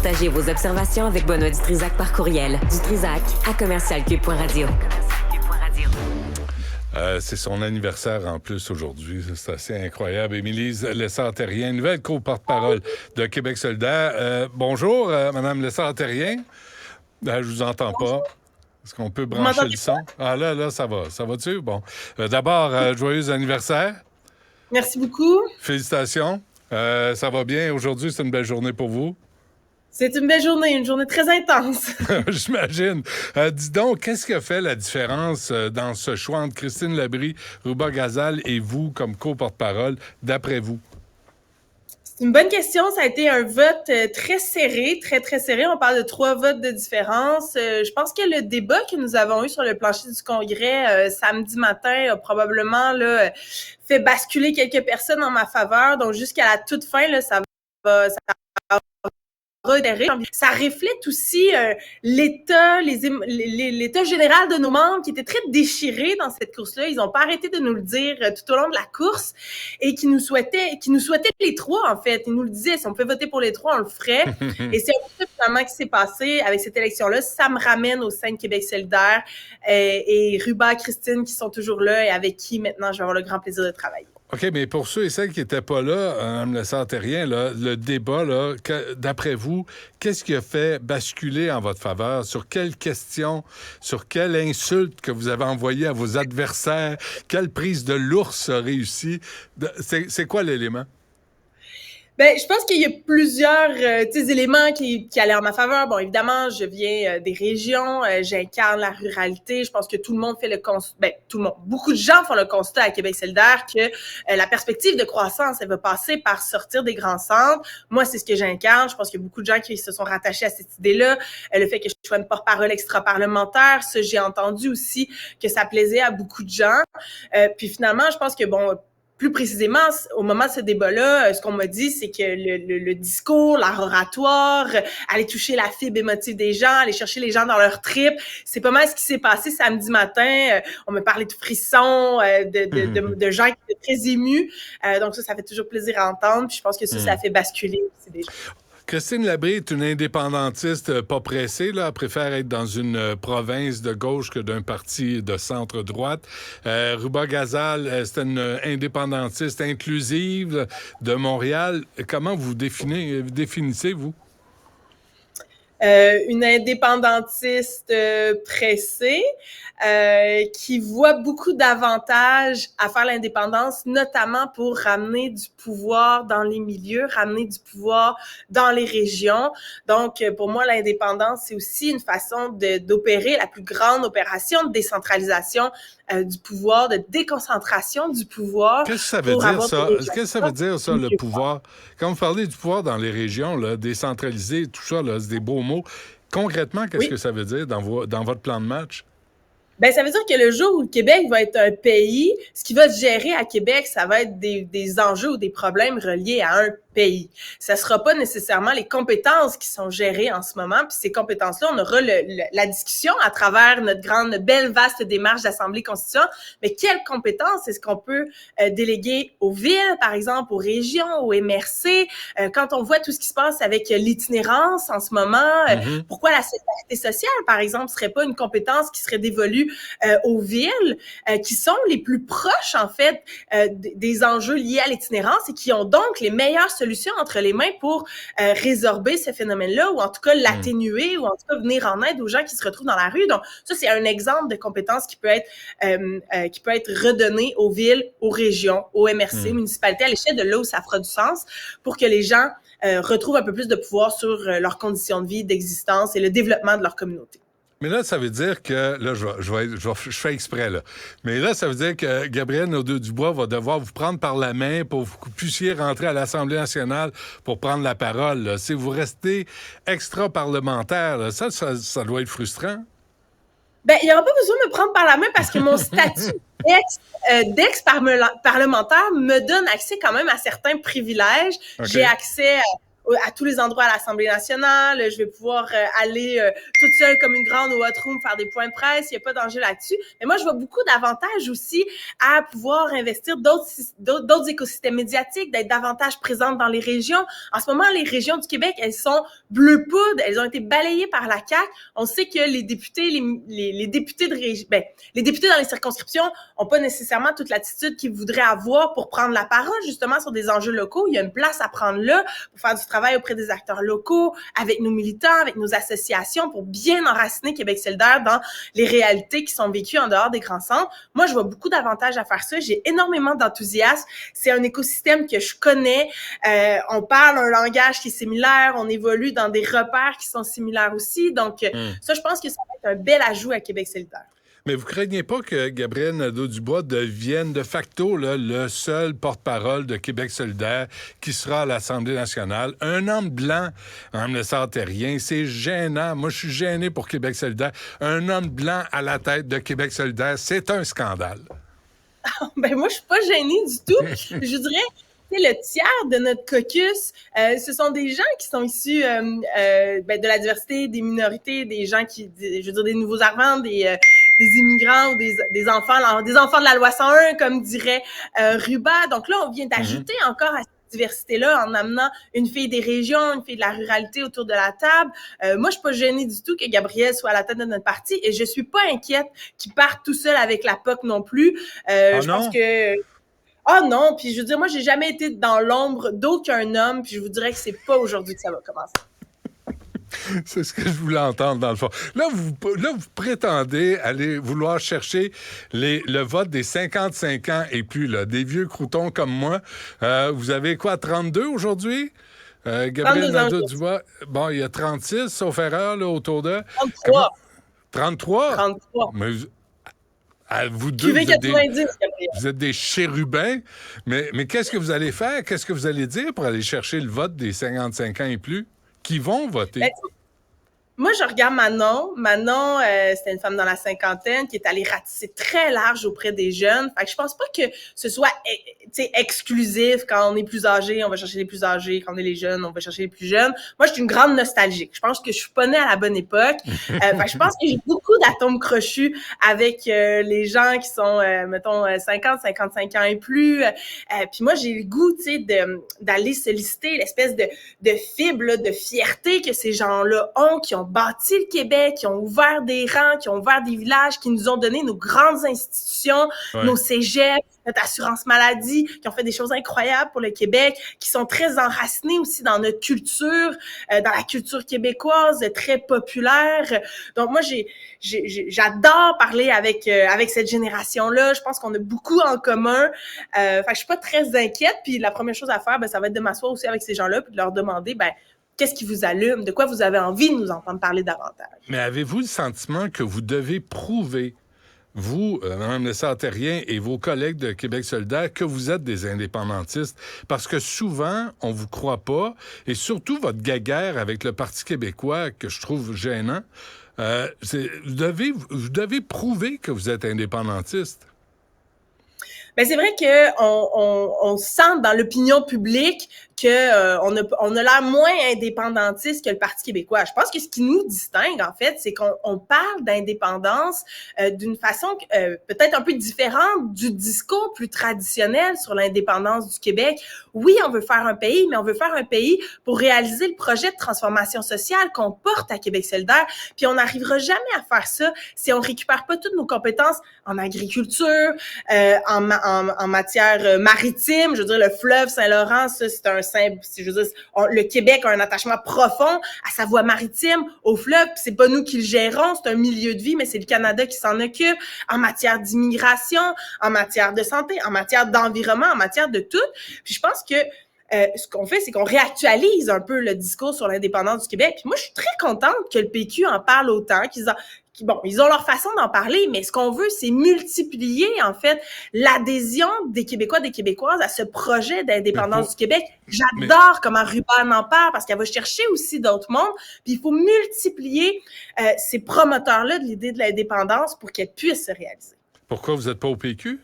Partagez vos observations avec Benoît Dutrisac par courriel. dutrisac@commercialcube.radio. C'est son anniversaire en plus aujourd'hui. C'est assez incroyable. Émilie Lessard-Terrien, nouvelle co-porte-parole de Québec solidaire. Bonjour, Madame Lessard-Terrien. Je vous entends pas. Est-ce qu'on peut brancher le son? Ah là, ça va. Ça va-tu? Bon. D'abord, joyeux anniversaire. Merci beaucoup. Félicitations. Ça va bien. Aujourd'hui, c'est une belle journée pour vous. C'est une journée très intense. J'imagine. Dis donc, qu'est-ce qui a fait la différence dans ce choix entre Christine Labrie, Ruba Gazal et vous comme co-porte-parole, d'après vous? C'est une bonne question. Ça a été un vote très serré, très, très serré. On parle de 3 votes de différence. Je pense que le débat que nous avons eu sur le plancher du Congrès samedi matin a probablement fait basculer quelques personnes en ma faveur. Donc, jusqu'à la toute fin, ça va ça reflète aussi l'état général de nos membres qui était très déchiré dans cette course-là. Ils n'ont pas arrêté de nous le dire tout au long de la course et qui nous souhaitaient les 3, en fait. Ils nous le disaient, si on peut voter pour les 3, on le ferait. Et c'est un peu ça, finalement, qui s'est passé avec cette élection-là. Ça me ramène au sein de Québec solidaire et Ruba, Christine qui sont toujours là et avec qui, maintenant, je vais avoir le grand plaisir de travailler. OK, mais pour ceux et celles qui n'étaient pas là, Mme Lessard-Terrien, le débat, d'après vous, qu'est-ce qui a fait basculer en votre faveur? Sur quelle question, sur quelle insulte que vous avez envoyée à vos adversaires? Quelle prise de l'ours a réussi? C'est quoi l'élément? Ben, je pense qu'il y a plusieurs éléments qui allaient en ma faveur. Bon, évidemment, je viens des régions, j'incarne la ruralité. Je pense que tout le monde fait le constat. Ben, tout le monde, beaucoup de gens font le constat à Québec solidaire que la perspective de croissance, elle va passer par sortir des grands centres. Moi, c'est ce que j'incarne. Je pense qu'il y a beaucoup de gens qui se sont rattachés à cette idée-là. Le fait que je sois une porte-parole extra-parlementaire, ça, j'ai entendu aussi que ça plaisait à beaucoup de gens. Puis finalement, je pense que plus précisément, au moment de ce débat-là, ce qu'on m'a dit, c'est que le discours, l'art oratoire, aller toucher la fibre émotive des gens, aller chercher les gens dans leur trip, c'est pas mal ce qui s'est passé samedi matin. On m'a parlé de frissons, de gens qui étaient très émus. Donc ça fait toujours plaisir à entendre. Puis je pense que ça fait basculer aussi des gens. Christine Labrie est une indépendantiste pas pressée. Elle préfère être dans une province de gauche que d'un parti de centre-droite. Ruba Gazal, c'est une indépendantiste inclusive de Montréal. Comment vous définissez-vous? Une indépendantiste pressée qui voit beaucoup d'avantages à faire l'indépendance, notamment pour ramener du pouvoir dans les milieux, ramener du pouvoir dans les régions. Donc, pour moi, l'indépendance, c'est aussi une façon d'opérer la plus grande opération de décentralisation du pouvoir, de déconcentration du pouvoir. Qu'est-ce que ça veut dire, ça? Qu'est-ce que ça veut dire, ça, le pouvoir? Quand vous parlez du pouvoir dans les régions, là, décentralisé, tout ça, là, c'est des beaux mots. Concrètement, qu'est-ce que ça veut dire dans votre plan de match? Ben, ça veut dire que le jour où le Québec va être un pays, ce qui va se gérer à Québec, ça va être des enjeux ou des problèmes reliés à un pays. Ça sera pas nécessairement les compétences qui sont gérées en ce moment. Puis ces compétences-là, on aura la discussion à travers notre belle, vaste démarche d'Assemblée constituante. Mais quelles compétences est-ce qu'on peut déléguer aux villes, par exemple, aux régions, aux MRC? Quand on voit tout ce qui se passe avec l'itinérance en ce moment, pourquoi la sécurité sociale, par exemple, serait pas une compétence qui serait dévolue aux villes, qui sont les plus proches, en fait, des enjeux liés à l'itinérance et qui ont donc les meilleures solutions entre les mains pour résorber ce phénomène-là ou en tout cas l'atténuer ou en tout cas venir en aide aux gens qui se retrouvent dans la rue. Donc ça, c'est un exemple de compétence qui peut être redonnée aux villes, aux régions, aux MRC, municipalités, à l'échelle de là où ça fera du sens pour que les gens retrouvent un peu plus de pouvoir sur leurs conditions de vie, d'existence et le développement de leur communauté. Mais là, ça veut dire que... Là, je fais exprès, là. Mais là, ça veut dire que Gabriel Nadeau-Dubois va devoir vous prendre par la main pour que vous puissiez rentrer à l'Assemblée nationale pour prendre la parole, là. Si vous restez extra-parlementaire, là, ça doit être frustrant. Ben, il n'y aura pas besoin de me prendre par la main parce que mon statut d'ex-parlementaire me donne accès quand même à certains privilèges. Okay. J'ai accès à tous les endroits à l'Assemblée nationale, je vais pouvoir aller toute seule comme une grande au hot room faire des points de presse, il n'y a pas d'enjeu là-dessus. Mais moi, je vois beaucoup d'avantages aussi à pouvoir investir d'autres écosystèmes médiatiques, d'être davantage présente dans les régions. En ce moment, les régions du Québec, elles sont bleu poudre, elles ont été balayées par la CAQ. On sait que les députés, les députés de région, les députés dans les circonscriptions ont pas nécessairement toute l'attitude qu'ils voudraient avoir pour prendre la parole, justement, sur des enjeux locaux. Il y a une place à prendre là pour faire du travail auprès des acteurs locaux, avec nos militants, avec nos associations, pour bien enraciner Québec solidaire dans les réalités qui sont vécues en dehors des grands centres. Moi, je vois beaucoup d'avantages à faire ça. J'ai énormément d'enthousiasme. C'est un écosystème que je connais. On parle un langage qui est similaire. On évolue dans des repères qui sont similaires aussi. Donc, ça, je pense que ça va être un bel ajout à Québec solidaire. Mais vous craignez pas que Gabriel Nadeau-Dubois devienne de facto là, le seul porte-parole de Québec solidaire qui sera à l'Assemblée nationale? Un homme blanc, Mme Lessard-Terrien, c'est gênant. Moi, je suis gêné pour Québec solidaire. Un homme blanc à la tête de Québec solidaire, c'est un scandale. Moi, je suis pas gênée du tout. Je dirais... le tiers de notre caucus, ce sont des gens qui sont issus de la diversité, des minorités, des gens qui, je veux dire, des nouveaux arrivants, des immigrants ou des enfants de la loi 101, comme dirait Ruba. Donc là, on vient d'ajouter encore à cette diversité-là en amenant une fille des régions, une fille de la ruralité autour de la table. Moi, je suis pas gênée du tout que Gabriel soit à la tête de notre parti et je suis pas inquiète qu'il parte tout seul avec la POC non plus. Je pense que... Ah non, puis je veux dire, moi, j'ai jamais été dans l'ombre d'aucun homme, puis je vous dirais que c'est pas aujourd'hui que ça va commencer. C'est ce que je voulais entendre, dans le fond. Là, vous prétendez aller vouloir chercher le vote des 55 ans et plus, là, des vieux croutons comme moi. Vous avez quoi, 32 aujourd'hui? Gabriel Nadeau-Dubois, bon, il y a 36, sauf erreur, là, autour de... 33. 33? 33. Mais vous deux, vous êtes des chérubins, mais qu'est-ce que vous allez faire? Qu'est-ce que vous allez dire pour aller chercher le vote des 55 ans et plus qui vont voter? Moi, je regarde Manon. Manon, c'était une femme dans la cinquantaine qui est allée ratisser très large auprès des jeunes. Fait que je pense pas que ce soit exclusif. Quand on est plus âgé, on va chercher les plus âgés. Quand on est les jeunes, on va chercher les plus jeunes. Moi, je suis une grande nostalgique. Je pense que je suis pas née à la bonne époque. Fait que je pense que j'ai beaucoup d'atomes crochus avec les gens qui sont, mettons, 50, 55 ans et plus. Puis moi, j'ai le goût, tu sais, d'aller solliciter l'espèce de fibre, là, de fierté que ces gens-là ont, qui ont bâti le Québec, qui ont ouvert des rangs, qui ont ouvert des villages, qui nous ont donné nos grandes institutions, nos cégeps, notre assurance maladie, qui ont fait des choses incroyables pour le Québec, qui sont très enracinés aussi dans notre culture, dans la culture québécoise, très populaire. Donc moi, j'adore parler avec cette génération-là. Je pense qu'on a beaucoup en commun. Fait que je suis pas très inquiète. Puis la première chose à faire, ça va être de m'asseoir aussi avec ces gens-là puis de leur demander, qu'est-ce qui vous allume? De quoi vous avez envie de nous entendre parler davantage? Mais avez-vous le sentiment que vous devez prouver, vous, Mme Lessard-Terrien et vos collègues de Québec solidaire, que vous êtes des indépendantistes? Parce que souvent, on vous croit pas, et surtout votre guéguerre avec le Parti québécois, que je trouve gênant, vous devez prouver que vous êtes indépendantiste. C'est vrai que on sent dans l'opinion publique que on a l'air moins indépendantiste que le Parti québécois. Je pense que ce qui nous distingue, en fait, c'est qu'on parle d'indépendance d'une façon peut-être un peu différente du discours plus traditionnel sur l'indépendance du Québec. Oui, on veut faire un pays, mais on veut faire un pays pour réaliser le projet de transformation sociale qu'on porte à Québec solidaire. Puis on n'arrivera jamais à faire ça si on récupère pas toutes nos compétences en agriculture, en matière maritime. Je veux dire, le fleuve Saint-Laurent, ça, c'est un simple... Je veux dire, le Québec a un attachement profond à sa voie maritime, au fleuve. C'est pas nous qui le gérons, c'est un milieu de vie, mais c'est le Canada qui s'en occupe. En matière d'immigration, en matière de santé, en matière d'environnement, en matière de tout. Puis je pense que ce qu'on fait, c'est qu'on réactualise un peu le discours sur l'indépendance du Québec. Puis moi, je suis très contente que le PQ en parle autant, ils ont leur façon d'en parler, mais ce qu'on veut, c'est multiplier, en fait, l'adhésion des Québécois, des Québécoises à ce projet d'indépendance du Québec. J'adore comment Ruban en parle, parce qu'elle va chercher aussi d'autres mondes, puis il faut multiplier ces promoteurs-là de l'idée de l'indépendance pour qu'elle puisse se réaliser. Pourquoi vous n'êtes pas au PQ?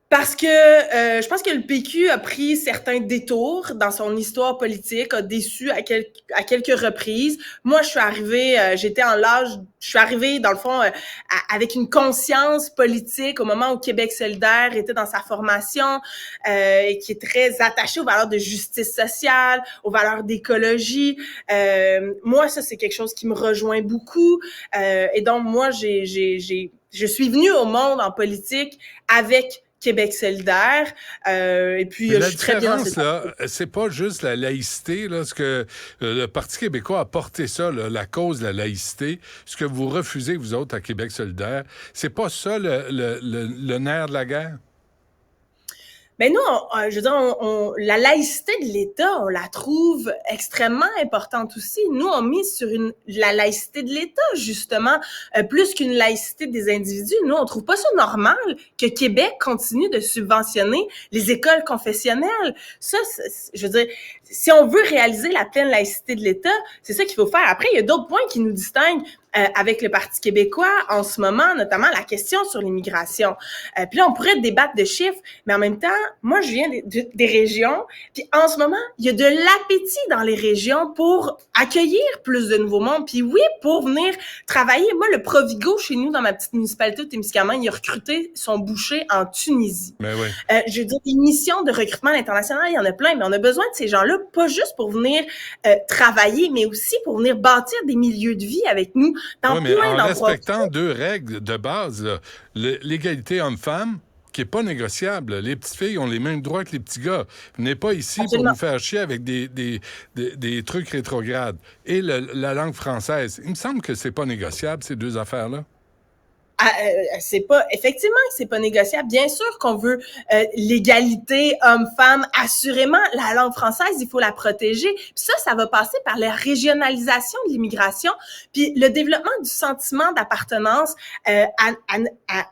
Parce que je pense que le PQ a pris certains détours dans son histoire politique, a déçu à quelques reprises. Moi, je suis arrivée, je suis arrivée dans le fond avec une conscience politique au moment où Québec solidaire était dans sa formation, et qui est très attaché aux valeurs de justice sociale, aux valeurs d'écologie. Moi, ça c'est quelque chose qui me rejoint beaucoup, et donc moi je suis venue au monde en politique avec Québec solidaire, et puis Mais je la suis très bien dans différence, là, c'est pas juste la laïcité, là, ce que le Parti québécois a porté ça, là, la cause de la laïcité, ce que vous refusez, vous autres, à Québec solidaire, c'est pas ça le nerf de la guerre? Mais nous, je veux dire, la laïcité de l'État, on la trouve extrêmement importante aussi. Nous, on mise sur la laïcité de l'État, justement, plus qu'une laïcité des individus. Nous, on trouve pas ça normal que Québec continue de subventionner les écoles confessionnelles. Ça, je veux dire, si on veut réaliser la pleine laïcité de l'État, c'est ça qu'il faut faire. Après, il y a d'autres points qui nous distinguent avec le Parti québécois en ce moment, notamment la question sur l'immigration. Puis là, on pourrait débattre de chiffres, mais en même temps, moi, je viens des régions, puis en ce moment, il y a de l'appétit dans les régions pour accueillir plus de nouveaux mondes, puis oui, pour venir travailler. Moi, le Provigo, chez nous, dans ma petite municipalité de Témiscamingue, il a recruté son boucher en Tunisie. Mais oui. Je veux dire, des missions de recrutement international, il y en a plein, mais on a besoin de ces gens-là, pas juste pour venir travailler, mais aussi pour venir bâtir des milieux de vie avec nous dans Oui, mais plein en d'endroits. respectant deux règles de base, là, l'égalité homme-femme, qui n'est pas négociable. Les petites filles ont les mêmes droits que les petits gars. Venez pas ici Absolument. pour nous faire chier avec des trucs rétrogrades. Et la langue française, il me semble que c'est pas négociable, ces deux affaires-là. C'est pas effectivement que c'est pas négociable. Bien sûr qu'on veut l'égalité homme-femme. Assurément, la langue française, il faut la protéger. Puis ça va passer par la régionalisation de l'immigration, puis le développement du sentiment d'appartenance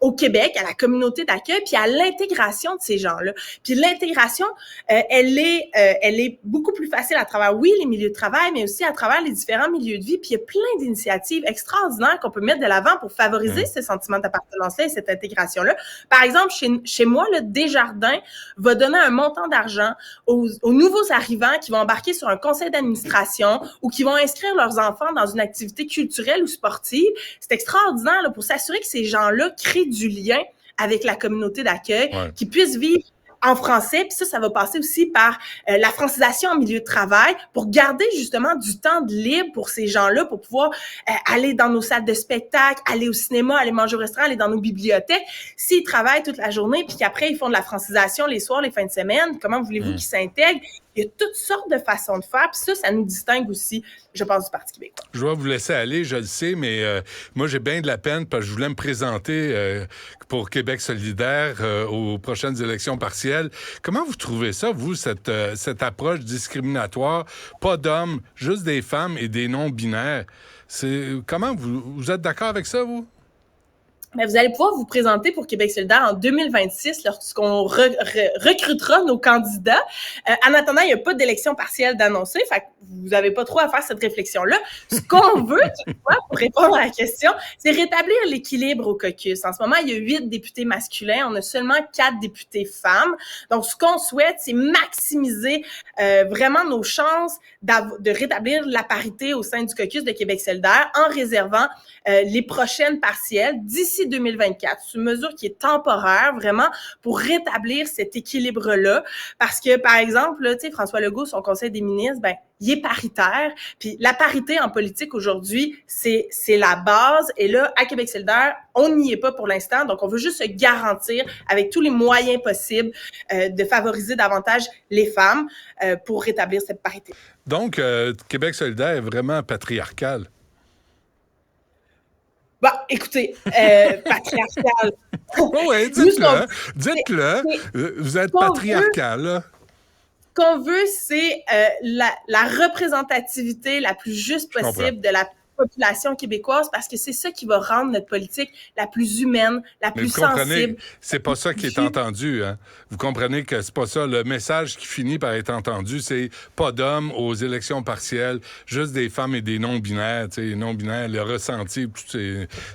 au Québec, à la communauté d'accueil, puis à l'intégration de ces gens-là. Puis l'intégration, elle est beaucoup plus facile à travers, oui, les milieux de travail, mais aussi à travers les différents milieux de vie. Puis il y a plein d'initiatives extraordinaires qu'on peut mettre de l'avant pour favoriser ces sentiment d'appartenance-là et cette intégration-là. Par exemple, chez moi, le Desjardins va donner un montant d'argent aux nouveaux arrivants qui vont embarquer sur un conseil d'administration ou qui vont inscrire leurs enfants dans une activité culturelle ou sportive. C'est extraordinaire là, pour s'assurer que ces gens-là créent du lien avec la communauté d'accueil, qu'ils puissent vivre en français, puis ça va passer aussi par la francisation en milieu de travail pour garder justement du temps de libre pour ces gens-là, pour pouvoir aller dans nos salles de spectacle, aller au cinéma, aller manger au restaurant, aller dans nos bibliothèques. S'ils travaillent toute la journée, puis qu'après ils font de la francisation les soirs, les fins de semaine, comment voulez-vous qu'ils s'intègrent? Il y a toutes sortes de façons de faire, puis ça nous distingue aussi, je pense, du Parti québécois. Je dois vous laisser aller, je le sais, mais moi, j'ai bien de la peine parce que je voulais me présenter pour Québec solidaire aux prochaines élections partielles. Comment vous trouvez ça, vous, cette approche discriminatoire? Pas d'hommes, juste des femmes et des non-binaires. Comment vous êtes d'accord avec ça, vous? Mais vous allez pouvoir vous présenter pour Québec solidaire en 2026 lorsqu'on recrutera nos candidats. En attendant, il n'y a pas d'élection partielle d'annoncer, fait que vous n'avez pas trop à faire cette réflexion-là. Ce qu'on veut, pour répondre à la question, c'est rétablir l'équilibre au caucus. En ce moment, il y a 8 députés masculins, on a seulement 4 députés femmes. Donc, ce qu'on souhaite, c'est maximiser vraiment nos chances de rétablir la parité au sein du caucus de Québec solidaire en réservant les prochaines partielles d'ici 2024. C'est une mesure qui est temporaire, vraiment, pour rétablir cet équilibre-là. Parce que, par exemple, là, tu sais, François Legault, son conseil des ministres, il est paritaire. Puis la parité en politique aujourd'hui, c'est la base. Et là, à Québec solidaire, on n'y est pas pour l'instant. Donc, on veut juste se garantir, avec tous les moyens possibles, de favoriser davantage les femmes pour rétablir cette parité. Donc, Québec solidaire est vraiment patriarcal. Bon, écoutez, patriarcal. Oui, dites-le. Dites-le. Vous êtes patriarcal, là. Ce qu'on veut, c'est la représentativité la plus juste possible de la population québécoise, parce que c'est ça qui va rendre notre politique la plus humaine, la plus sensible. C'est pas ça qui est entendu, hein? Vous comprenez que c'est pas ça. Le message qui finit par être entendu, c'est pas d'hommes aux élections partielles, juste des femmes et des non-binaires, tu sais, non-binaires, le ressenti, toutes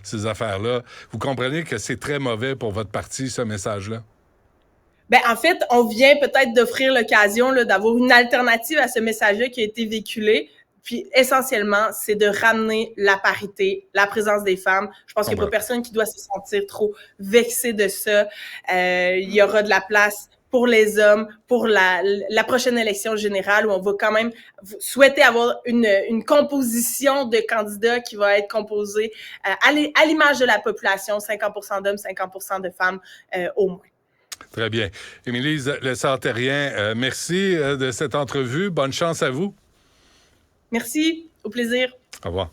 ces affaires-là. Vous comprenez que c'est très mauvais pour votre parti, ce message-là? Ben, en fait, on vient peut-être d'offrir l'occasion là, d'avoir une alternative à ce message-là qui a été véhiculé. Puis, essentiellement, c'est de ramener la parité, la présence des femmes. Je pense qu'il n'y a pas personne qui doit se sentir trop vexé de ça. Il y aura de la place pour les hommes, pour la prochaine élection générale, où on va quand même souhaiter avoir une composition de candidats qui va être composée à l'image de la population, 50% d'hommes, 50% de femmes au moins. Très bien. Émilie Lessard-Terrien, merci de cette entrevue. Bonne chance à vous. Merci. Au plaisir. Au revoir.